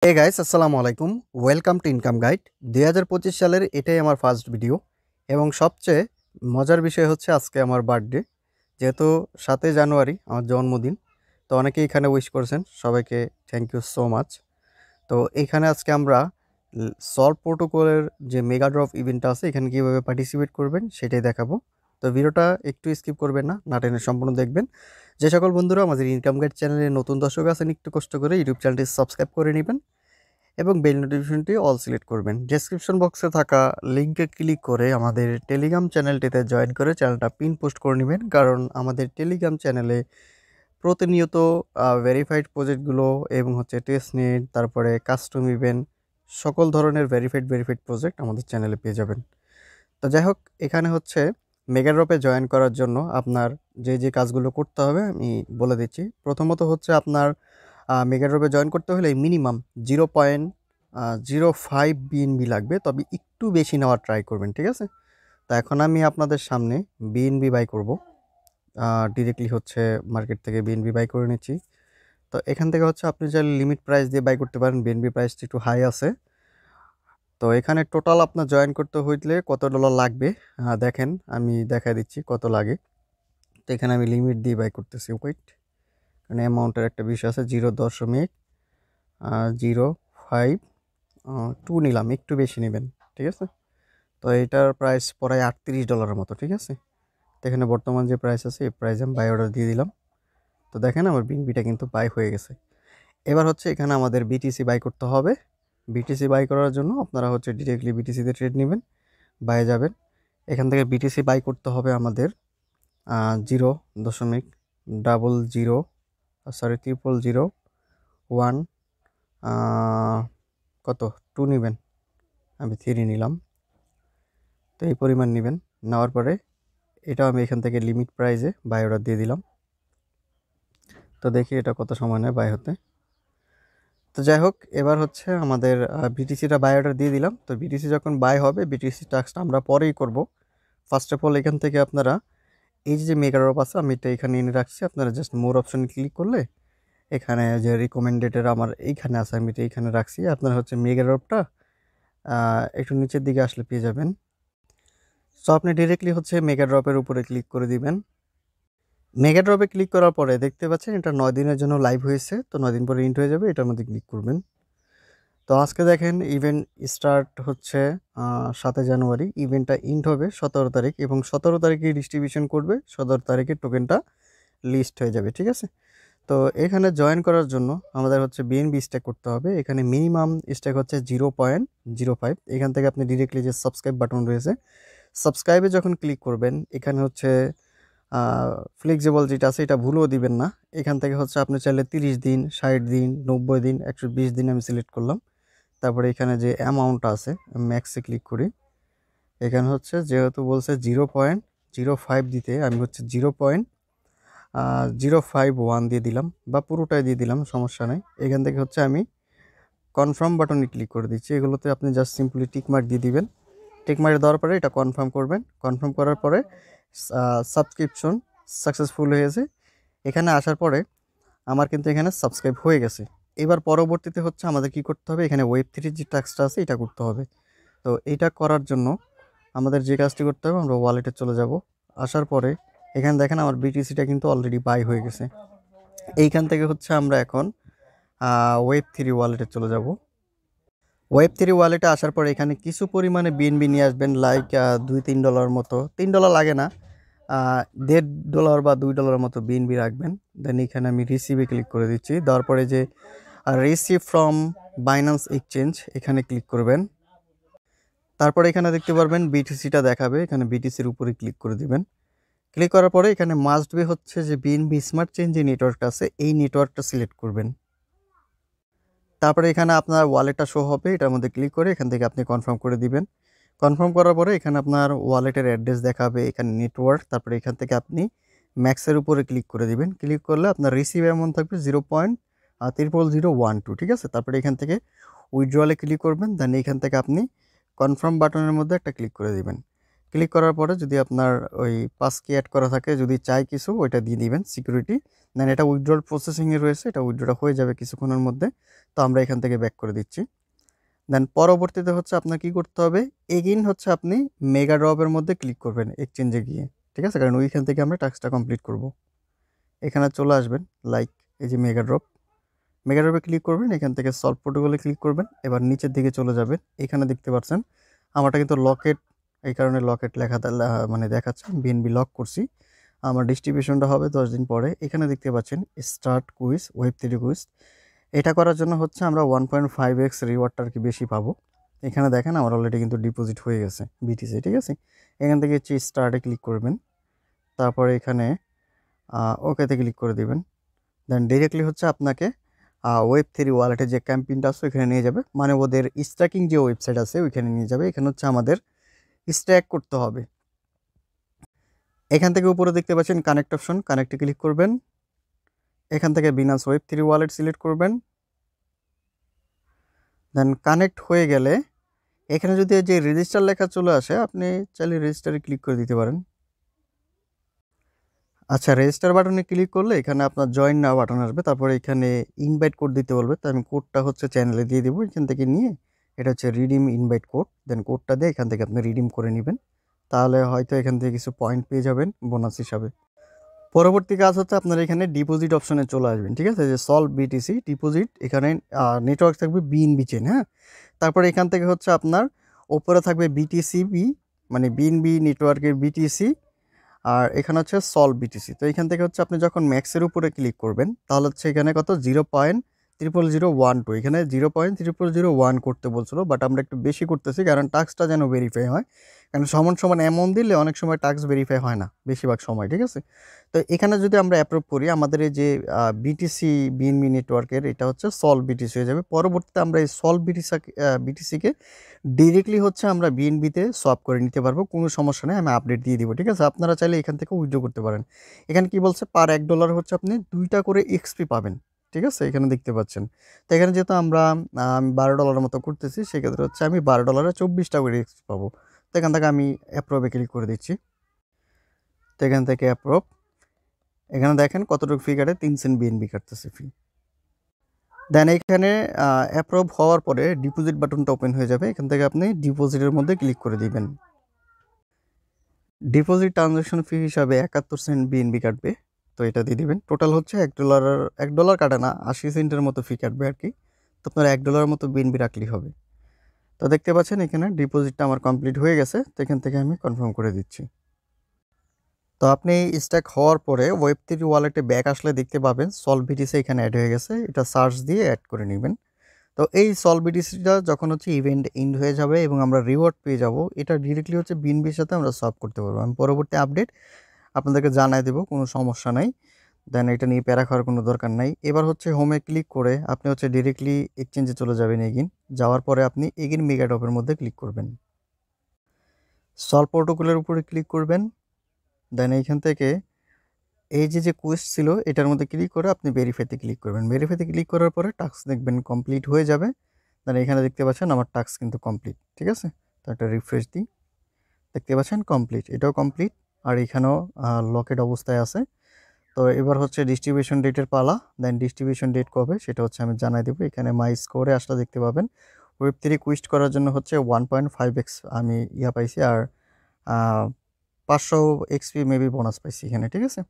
Hey guys, আসসালামু আলাইকুম। Welcome to income guide. 2025 সালের এটাই আমার ফার্স্ট ভিডিও এবং সবচেয়ে মজার বিষয় হচ্ছে আজকে আমার বার্থডে। যেহেতু 7 জানুয়ারি আমার জন্মদিন, তো অনেকেই এখানে উইশ করেছেন, সবাইকে থ্যাংক ইউ সো মাচ। তো এখানে আজকে আমরা সল্ভ প্রোটোকলের যে মেগা ড্রপ ইভেন্টটা আছে এখানে কীভাবে পার্টিসিপেট করবেন সেটাই দেখাবো। তো ভিডিওটা একটু স্কিপ করবেন না, না টেনে সম্পূর্ণ দেখবেন। যে সকল বন্ধুরা আমাদের ইনকাম গাইড চ্যানেলে নতুন দর্শক আছেন, একটু কষ্ট করে ইউটিউব চ্যানেলটি সাবস্ক্রাইব করে নেবেন এবং বেল নোটিফিকেশনটি অল সিলেক্ট করবেন। ডেসক্রিপশন বক্সে থাকা লিঙ্কে ক্লিক করে আমাদের টেলিগ্রাম চ্যানেলটিতে জয়েন করে চ্যানেলটা পিন পোস্ট করে নেবেন, কারণ আমাদের টেলিগ্রাম চ্যানেলে প্রতিনিয়ত ভেরিফাইড প্রজেক্টগুলো এবং টেস্টনেট, তারপরে কাস্টম ইভেন্ট, সকল ধরনের ভেরিফাইড প্রজেক্ট আমাদের চ্যানেলে পেয়ে যাবেন। তো যাই হোক, এখানে মেগা ড্রপে জয়েন করার জন্য আপনার যে কাজগুলো করতে হবে আমি বলে দিচ্ছি। প্রথমত আপনার মেগা ড্রপে জয়েন করতে হলে মিনিমাম 0.05 বিএনবি লাগবে, তবে একটু বেশি নেওয়ার ট্রাই করবেন, ঠিক আছে? তো এখন আমি আপনাদের সামনে বিএনবি বাই করব। ডিরেক্টলি মার্কেট থেকে বিএনবি বাই করে নিচ্ছি। তো এখান থেকে আপনি চাইলে লিমিট প্রাইস দিয়ে বাই করতে পারেন, বিএনবি প্রাইসটা একটু হাই আছে। তো এখানে টোটাল আপনার জয়েন করতে হইলে কত ডলার লাগবে দেখেন, আমি দেখা দিচ্ছি কত লাগে। তো এখানে আমি লিমিট দিয়ে বাই করতেছি, ওয়েট, কারণ অ্যামাউন্টের একটা বিষয় আছে। 0.05 নিলাম, একটু বেশি নেবেন, ঠিক আছে? তো এটার প্রাইস প্রায় $38 মতো, ঠিক আছে? তো এখানে বর্তমান যে প্রাইস আছে এই প্রাইসে আমি বাই অর্ডার দিয়ে দিলাম। তো দেখেন আমার বিনবিটা কিন্তু বাই হয়ে গেছে। এবার এখানে আমাদের বিটিসি বাই করতে হবে। বিটিসি বাই করার জন্য আপনারা ডিরেক্টলি বিটিসিতে ট্রেড নেবেন, বাই যাবেন। এখান থেকে বিটিসি বাই করতে হবে আমাদের 0.000 কত 2 নেবেন, আমি 3 নিলাম। তো এই পরিমাণ নেবেন, নেওয়ার পরে এটাও আমি এখান থেকে লিমিট প্রাইসে বাই অর্ডার দিয়ে দিলাম। তো দেখি এটা কত সময় নেয় বাই হতে। তো যাই হোক, এবার আমাদের বিটিসিটা বাই অর্ডার দিয়ে দিলাম। তো বিটিসি যখন বাই হবে, বিটিসি টাস্কটা আমরা পরেই করব। ফার্স্ট অফ অল এখান থেকে আপনারা এই যে মেগা ড্রপ আছে আমি এটা এখানে এনে রাখছি, আপনারা জাস্ট মোর অপশনে ক্লিক করলে এখানে যে রিকমেন্ডেডের আমার এইখানে আছে, আমি এটা এইখানে রাখছি। আপনারা মেগা ড্রপটা একটু নিচের দিকে আসলে পেয়ে যাবেন। সো আপনি ডিরেক্টলি মেগা ড্রপের উপরে ক্লিক করে দিবেন। মেগা ড্রপে ক্লিক করার পরে দেখতে পাচ্ছেন এটা 9 দিনের জন্য লাইভ হয়েছে। তো 9 দিন পরে ইন্ট হয়ে যাবে, এটার মধ্যে ক্লিক করবেন। তো আজকে দেখেন ইভেন্ট স্টার্ট 7 জানুয়ারি, ইভেন্টটা ইন্ট হবে 17 তারিখ এবং 17 তারিখে ডিস্ট্রিবিউশন করবে, 17 তারিখে টোকেনটা লিস্ট হয়ে যাবে, ঠিক আছে? তো এখানে জয়েন করার জন্য আমাদের বিএনবি স্ট্যাক করতে হবে। এখানে মিনিমাম স্ট্যাক 0.05। এখান থেকে আপনি ডিরেক্টলি যে সাবস্ক্রাইব বাটন রয়েছে, সাবস্ক্রাইবে যখন ক্লিক করবেন এখানে ফ্লেক্সিবল যেটা আছে এটা ভুলও দিবেন না। এখান থেকে আপনি চাইলে 30 দিন, 60 দিন, 90 দিন, 120 দিন আমি সিলেক্ট করলাম। তারপরে এখানে যে অ্যামাউন্টটা আছে ম্যাক্সে ক্লিক করি। এখানে যেহেতু বলছে 0.05 দিতে, আমি 0.051 দিয়ে দিলাম, বা পুরোটাই দিয়ে দিলাম, সমস্যা নেই। এখান থেকে আমি কনফার্ম বাটনে ক্লিক করে দিচ্ছি। এগুলোতে আপনি জাস্ট সিম্পলি টিকমার্ক দিয়ে দিবেন। টিকমার্ক দেওয়ার পরে এটা কনফার্ম করবেন। কনফার্ম করার পরে সাবস্ক্রিপশন সাকসেসফুল হয়েছে। এখানে আসার পরে আমার কিন্তু এখানে সাবস্ক্রাইব হয়ে গেছে। এবার পরবর্তীতে আমাদের কি করতে হবে, এখানে ওয়েব3 যে টাস্কটা আছে এটা করতে হবে। তো এটা করার জন্য আমাদের যে কাজটি করতে হবে, আমরা ওয়ালেটে চলে যাব। আসার পরে এখানে দেখেন আমার বিটিসিটা কিন্তু অলরেডি বাই হয়ে গেছে। এইখান থেকে আমরা এখন ওয়েব3 ওয়ালেটে চলে যাব। ওয়েব3 ওয়ালেটে আসার পরে এখানে কিছু পরিমাণে বিএনবি নিয়ে আসবেন, লাইক $2-3 মতো, $3 লাগে না, $1.5 বা $2 মতো বিএনবি রাখবেন। দেন এখানে আমি রিসিভে ক্লিক করে দিচ্ছি। দেওয়ার পরে যে রিসিভ ফ্রম বাইন্যান্স এক্সচেঞ্জ এখানে ক্লিক করবেন। তারপরে এখানে দেখতে পারবেন বিটিসিটা দেখাবে, এখানে বিটিসির উপরে ক্লিক করে দিবেন। ক্লিক করার পরে এখানে মাস্ট বি যে বিএনবি স্মার্ট চেইন যে নেটওয়ার্কটা আছে এই নেটওয়ার্কটা সিলেক্ট করবেন। তারপরে এখানে আপনার ওয়ালেটটা শো হবে, এটার মধ্যে ক্লিক করে এখান থেকে আপনি কনফার্ম করে দিবেন। কনফার্ম করার পরে এখানে আপনার ওয়ালেটের অ্যাড্রেস দেখাবে, এখানে নেটওয়ার্ক, তারপরে এখান থেকে আপনি ম্যাক্সের উপরে ক্লিক করে দিবেন। ক্লিক করলে আপনার রিসিভ অ্যামাউন্ট থাকবে 0.00012, ঠিক আছে? তারপরে এখান থেকে উইথড্রলে ক্লিক করবেন। দেন এখান থেকে আপনি কনফার্ম বাটনের মধ্যে একটা ক্লিক করে দিবেন। ক্লিক করার পরে যদি আপনার ওই পাস কি অ্যাড করা থাকে, যদি চাই কিছু ওইটা দিয়ে দিবেন সিকিউরিটি। দেন এটা উইথড্রল প্রসেসিংয়ে রয়েছে, এটা উইথড্রটা হয়ে যাবে কিছুক্ষণের মধ্যে। তো আমরা এখান থেকে ব্যাক করে দিচ্ছি। দেন পরবর্তীতে হচ্ছে আপনার কি করতে হবে, এগেইন হচ্ছে আপনি মেগা ড্রপের মধ্যে ক্লিক করবেন এক্সচেঞ্জে গিয়ে, ঠিক আছে, কারণ ওইখান থেকে আমরা টাস্কটা কমপ্লিট করব। এখানে চলে আসবেন, লাইক এই যে মেগা ড্রপে ক্লিক করবেন, এখান থেকে সলভ প্রোটোকলে ক্লিক করবেন। এবার নিচের দিকে চলে যাবেন, এখানে দেখতে পাচ্ছেন আমারটা কিন্তু লকেট, এই কারণে লকেট লেখা মানে দেখাচ্ছে, বিএনবি লক করছি। আমার ডিস্ট্রিবিউশনটা হবে 10 দিন পরে। এখানে দেখতে পাচ্ছেন স্টার্ট কুইজ, Web3 কুইজ। এটা করার জন্য হচ্ছে আমরা 1.5x রিওয়ার্ডটা আর কি বেশি পাবো। এখানে দেখেন আমার অলরেডি কিন্তু ডিপোজিট হয়ে গেছে বিটিসি, ঠিক আছে। এখান থেকে হচ্ছে স্টার্টে ক্লিক করবেন, তারপরে এখানে ওকেতে ক্লিক করে দিবেন। দেন ডিরেক্টলি হচ্ছে আপনাকে Web3 ওয়ালেটে যে ক্যাম্পেইনটা আছে ওইখানে নিয়ে যাবে, মানে ওদের স্ট্যাকিং যে ওয়েবসাইট আছে ওইখানে নিয়ে যাবে। এখানে হচ্ছে আমাদের স্ট্যাক করতে হবে। এখান থেকে উপরে দেখতে পাচ্ছেন কানেক্ট অপশন, কানেক্টে ক্লিক করবেন। এখান থেকে বিনান্স Web3 ওয়ালেট সিলেক্ট করবেন। দেন কানেক্ট হয়ে গেলে এখানে যদি যে রেজিস্টার লেখা চলে আসে, আপনি চাইলে রেজিস্টারে ক্লিক করে দিতে পারেন। আচ্ছা, রেজিস্টার বাটনে ক্লিক করলে এখানে আপনার জয়েন নাও বাটন আসবে, তারপরে এখানে ইনভাইট কোড দিতে বলবে। তো আমি কোডটা হচ্ছে চ্যানেলে দিয়ে দেবো, এখান থেকে নিয়ে এটা হচ্ছে রিডিম ইনভাইট কোড। দেন কোডটা দিয়ে এখান থেকে আপনি রিডিম করে নেবেন, তাহলে হয়তো এখান থেকে কিছু পয়েন্ট পেয়ে যাবেন বোনাস হিসাবে। পরবর্তী কাজ হচ্ছে আপনারা এখানে ডিপোজিট অপশনে চলে আসবেন, ঠিক আছে, যে সলভ বিটিসি ডিপোজিট। এখানে নেটওয়ার্ক থাকবে বিএনবি চেন, হ্যাঁ। তারপরে এখান থেকে হচ্ছে আপনার ওপরে থাকবে বিটিসিবি, মানে বিএনবি নেটওয়ার্কের বিটিসি, আর এখানে হচ্ছে সলভ বিটিসি। তো এখান থেকে হচ্ছে আপনি যখন ম্যাক্সের উপরে ক্লিক করবেন, তাহলে হচ্ছে এখানে কত 0.00012, এখানে 0.00001 করতে বলছিল, বাট আমরা একটু বেশি করতেছি কারণ টাস্কটা যেন ভেরিফাই হয়। কারণ সমান সমান অ্যামাউন্ট দিলে অনেক সময় টাস্ক ভেরিফাই হয় না, বেশিরভাগ সময়, ঠিক আছে। তো এখানে যদি আমরা অ্যাপ্রুভ করি, আমাদের এই যে বিটিসি বিএনবি নেটওয়ার্কের এটা হচ্ছে সলভ বিটিসি হয়ে যাবে। পরবর্তীতে আমরা এই সলভ বিটিসিকে ডিরেক্টলি হচ্ছে আমরা বিএনবিতে সোয়াপ করে নিতে পারবো, কোনো সমস্যা নেই, আমি আপডেট দিয়ে দিব, ঠিক আছে। আপনারা চাইলে এখান থেকে উইথড্র করতে পারেন। এখানে কি বলছে, পার $1 হচ্ছে আপনি 2টা করে এক্সপি পাবেন, ঠিক আছে, এখানে দেখতে পাচ্ছেন। তো এখানে যেহেতু আমরা $12 মতো করতেছি, সেক্ষেত্রে হচ্ছে আমি $12 24টা করে এক্সপি পাবো। তো এখান থেকে আমি অ্যাপ্রুভে ক্লিক করে দিচ্ছি। তো এখান থেকে অ্যাপ্রুভ, এখানে দেখেন কতটুকু ফি কাটে, 3 সেন্ট বিএনবি কাটতেছে ফি। দেন এখানে অ্যাপ্রুভ হওয়ার পরে ডিপোজিট বাটনটা ওপেন হয়ে যাবে, এখান থেকে আপনি ডিপোজিটের মধ্যে ক্লিক করে দিবেন। ডিপোজিট ট্রানজাকশন ফি হিসাবে 71 সেন্ট বিএনবি কাটবে, তো এটা দিয়ে দিবেন। টোটাল হচ্ছে $1 কাটে না, 80 সেন্টের মতো ফি কাটবে আর কি। তো আপনার $1 মতো বিএনবি রাখলেই হবে। তো দেখতে পাচ্ছেন এখানে ডিপোজিটটা আমার কমপ্লিট হয়ে গেছে, তো এখান থেকে আমি কনফার্ম করে দিচ্ছি। তো আপনি স্ট্যাক হওয়ার পরে Web3 ওয়ালেটে ব্যাক আসলে দেখতে পাবেন সলভ বিটিসি এখানে অ্যাড হয়ে গেছে, এটা সার্চ দিয়ে অ্যাড করে নেবেন। তো এই সলভ বিটিসিটা যখন হচ্ছে ইভেন্ট এন্ড হয়ে যাবে এবং আমরা রিওয়ার্ড পেয়ে যাব, এটা ডিরেক্টলি হচ্ছে বিএনবির সাথে আমরা সলভ করতে পারবো। আমি পরবর্তী আপডেট আপনাদেরকে জানাই দেবো, কোনো সমস্যা নাই। দেন এটা নিয়ে প্যারা খাওয়ার কোনো দরকার নাই। এবার হচ্ছে হোমে ক্লিক করে আপনি হচ্ছে ডিরেক্টলি এক্সচেঞ্জে চলে যাবেন। এগিন যাওয়ার পরে আপনি এগিন মেগাডপের মধ্যে ক্লিক করবেন, সলভ প্রোটোকলের উপরে ক্লিক করবেন। দেন এইখান থেকে এই যে কোয়েস্ট ছিল এটার মধ্যে ক্লিক করে আপনি ভেরিফাইতে ক্লিক করবেন। ভেরিফাইতে ক্লিক করার পরে টাস্ক দেখবেন কমপ্লিট হয়ে যাবে। দেন এখানে দেখতে পাচ্ছেন আমার টাস্ক কিন্তু কমপ্লিট, ঠিক আছে। তো একটা রিফ্রেশ দিই, দেখতে পাচ্ছেন কমপ্লিট, এটাও কমপ্লিট, আর এখানেও লকেট অবস্থায় আছে। তো এবার হচ্ছে ডিস্ট্রিবিউশন ডেটের পালা। দেন ডিস্ট্রিবিউশন ডেট কবে সেটা হচ্ছে আমি জানাই দেবো। এখানে মাই স্কোরে আসলে দেখতে পাবেন Web3 কুইস্ট করার জন্য হচ্ছে 1.5x আমি পাইছি, আর 500 এক্সপি মেবি বোনাস পাইছি এখানে, ঠিক আছে।